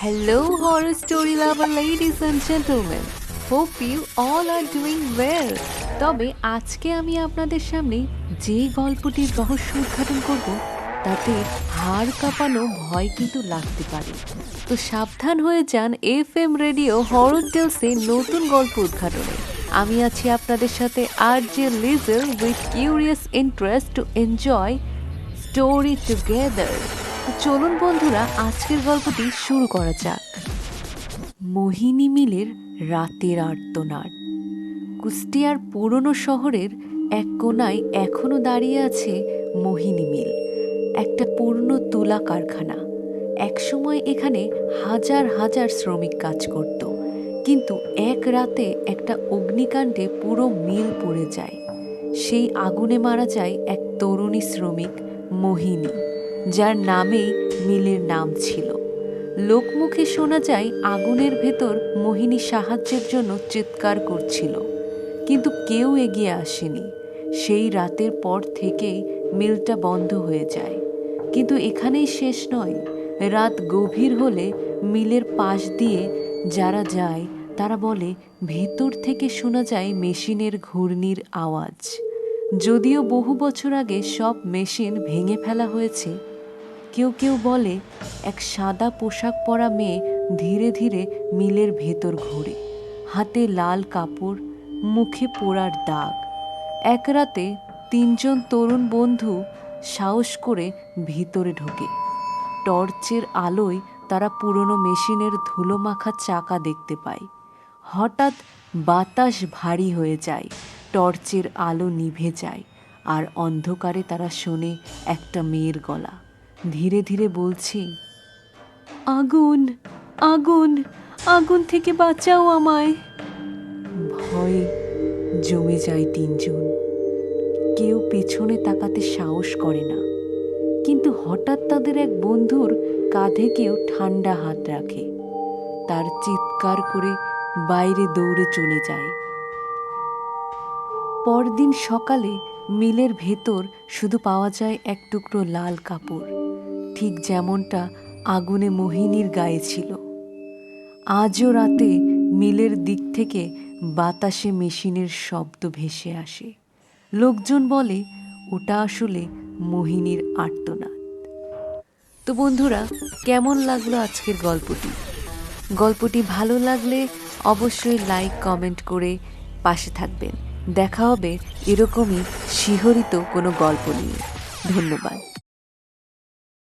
Hello, horror story lover ladies and gentlemen. Hope you all are doing well. তবে আজকে আমি আপনাদের সামনে যে গল্পটির রহস্য উদ্ঘাটন করব তাতে হাড় কাঁপানো ভয় কিন্তু লাগতে পারে। তো সাবধান হয়ে যান FM রেডিও হরর টেলসে নতুন গল্প উদ্ঘাটনে। আমি আছি আপনাদের সাথে RJ Lizelle with curious interest to enjoy story together. চলুন বন্ধুরা, আজকের গল্পটি শুরু করা যাক। মোহিনী মিলের রাতের আর্তনাদ। কুষ্টিয়ার পুরনো শহরের এক কোনায় এখনো দাঁড়িয়ে আছে মোহিনী মিল, একটা পুরনো তুলা কারখানা। একসময় এখানে হাজার হাজার শ্রমিক কাজ করত, কিন্তু এক রাতে একটা অগ্নিকাণ্ডে পুরো মিল পুড়ে যায়। সেই আগুনে মারা যায় এক তরুণী শ্রমিক, মোহিনী, যার নামেই মিলের নাম ছিল। লোকমুখে শোনা যায় আগুনের ভেতর মোহিনী সাহায্যের জন্য চিৎকার করছিল, কিন্তু কেউ এগিয়ে আসেনি। সেই রাতের পর থেকেই মিলটা বন্ধ হয়ে যায়। কিন্তু এখানেই শেষ নয়। রাত গভীর হলে মিলের পাশ দিয়ে যারা যায় তারা বলে ভেতর থেকে শোনা যায় মেশিনের ঘূর্ণির আওয়াজ। যদিও বহু বছর আগে সব মেশিন ভেঙে ফেলা হয়েছে। কেউ কেউ বলে এক সাদা পোশাক পরা মেয়ে ধীরে ধীরে মিলের ভেতর ঘোরে, হাতে লাল কাপড়, মুখে পোড়ার দাগ। এক রাতে 3জন তরুণ বন্ধু সাহস করে ভিতরে ঢোকে। টর্চের আলোয় তারা পুরনো মেশিনের ধুলো মাখা চাকা দেখতে পায়। হঠাৎ বাতাস ভারী হয়ে যায়, টর্চের আলো নিভে যায়, আর অন্ধকারে তারা শোনে একটা মেয়ের গলা ধীরে ধীরে বলছে, আগুন, আগুন, আগুন থেকে বাঁচাও আমায়। ভয়ে জমে যায় 3জন। কেউ পেছনে তাকাতে সাহস করে না, কিন্তু হঠাৎ তাদের এক বন্ধুর কাঁধে কেউ ঠান্ডা হাত রাখে। তার চিৎকার করে বাইরে দৌড়ে চলে যায়। পরদিন সকালে মিলের ভেতর শুধু পাওয়া যায় এক টুকরো লাল কাপড়, ঠিক যেমনটা আগুনে মোহিনীর গায়ে ছিল। আজও রাতে মিলের দিক থেকে বাতাসে মেশিনের শব্দ ভেসে আসে। লোকজন বলে ওটা আসলে মোহিনীর আর্তনাদ। তো বন্ধুরা, কেমন লাগলো আজকের গল্পটি? গল্পটি ভালো লাগলে অবশ্যই লাইক কমেন্ট করে পাশে থাকবেন। দেখা হবে এরকমই শিহরিত কোনো গল্প নিয়ে। ধন্যবাদ।